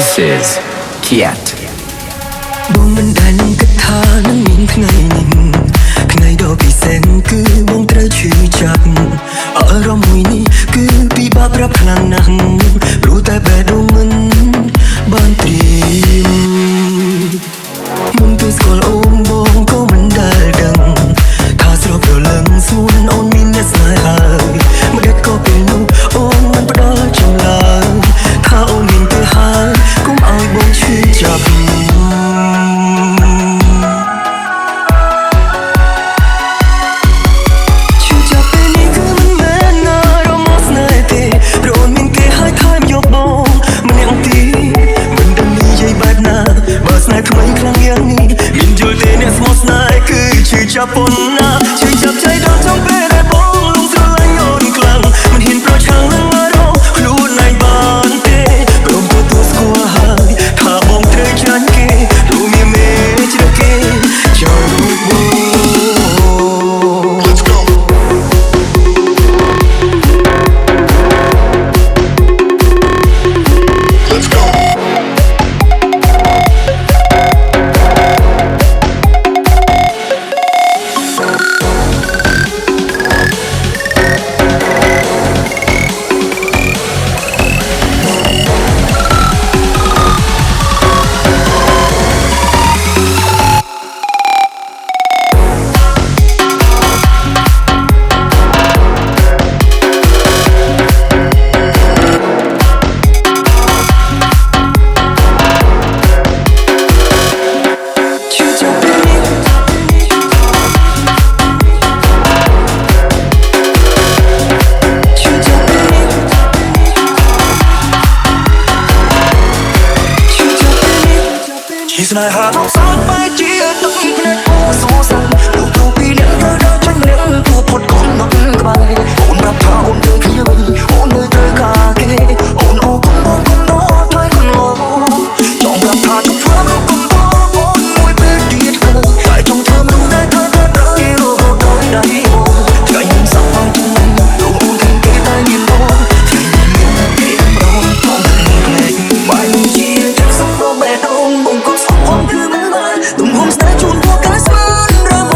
This is Kiat បងមិនដែលនឹងគិតថានឹងមានថ្ងៃនេះដ៏ពិសេសគឺបងត្រូវឈឺចាប់អារម្មណ៍មួយនេះគឺពិបាកប្រាប់ខ្លាំងណាស់ព្រោះតែបេះដូងមិនបានត្រៀមមុនពេលស្គាល់អូនបងក៏មិនដែលដឹងថាស្រស់រលឹងស្មួនអូនមានអ្នកស្នេហាមិនដេចក៏ពេលនោះអូនមិនផ្ដល់ចម្លើយថាអូនមានទៅហើយកុំឲ្យបងឈឺចាប់ថ្មីខ្លាំងយ៉ាងនេះមានយល់ទេអ្នកស្មោះស្នេហ៍គឺឈឺចាប់ប៉ុណ្ណាឈឺចាប់ใจដល់ចង់ពេលដែលបងលងស្រឡាញ់អូនខ្លាំងមិនហ៊ានប្រឆាំងនឹងអារម្មណ៍ខ្លួនឯងបានទេព្រមទទួលស្គាល់ហើយថាបងត្រូវចាញ់គេលោកមានមេជ្រៅគេចូលរូបបង Let's go Let's goស្នេហាក្នុងសោកបែកជាទឹកភ្នែកអូសោសាលោកទូពីលៀងទៅដល់ចាញ់លៀងទូផុតកូនមកក្បែរអូនប្រាប់ថាអូនទៅគ្នាវិញអូននៅត្រូវការគេអូនអូគុំបងគុំដោថ្លៃគុំលោចង់ប្រាប់ថាទុកធ្វើគុំបងអូនមួយពេលទៀតតែចង់ធ្វើមនុស្សដែលត្រូវតែរហូតដល់ដៃអូនថ្ងៃនេះសប្បាយជាងលោកអូនឃើញគេតែមានបងថ្ងៃនេះមានគេប្រងផងតែភ្នែកបាយជាចិត្តសុំដល់បេះដូងបងក៏សុំ Hãy subscribe cho kênh Ghiền Mì Gõ để không bỏ lỡ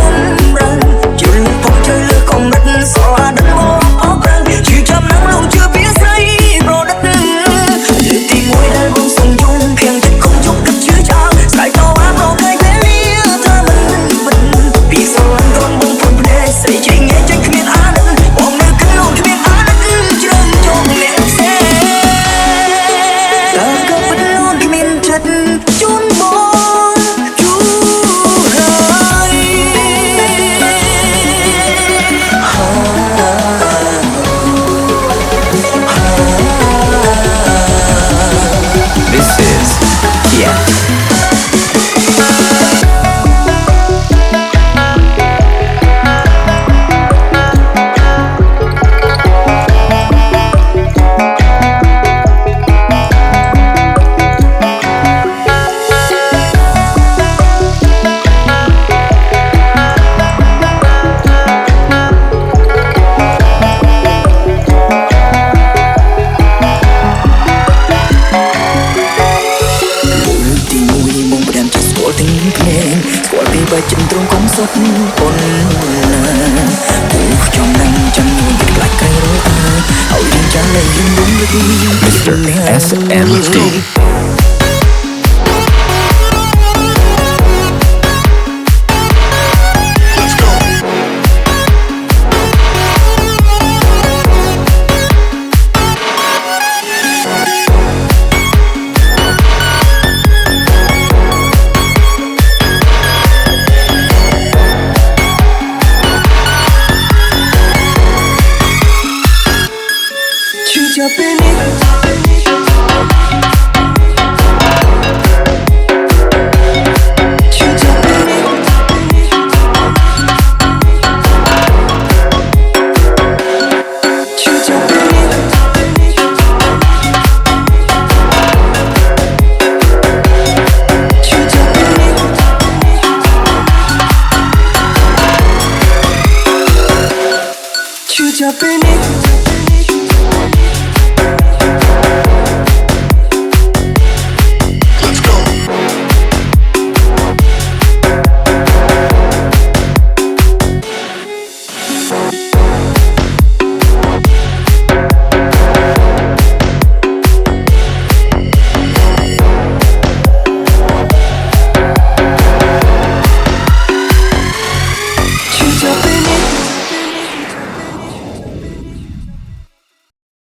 Mr. SMD. Japanese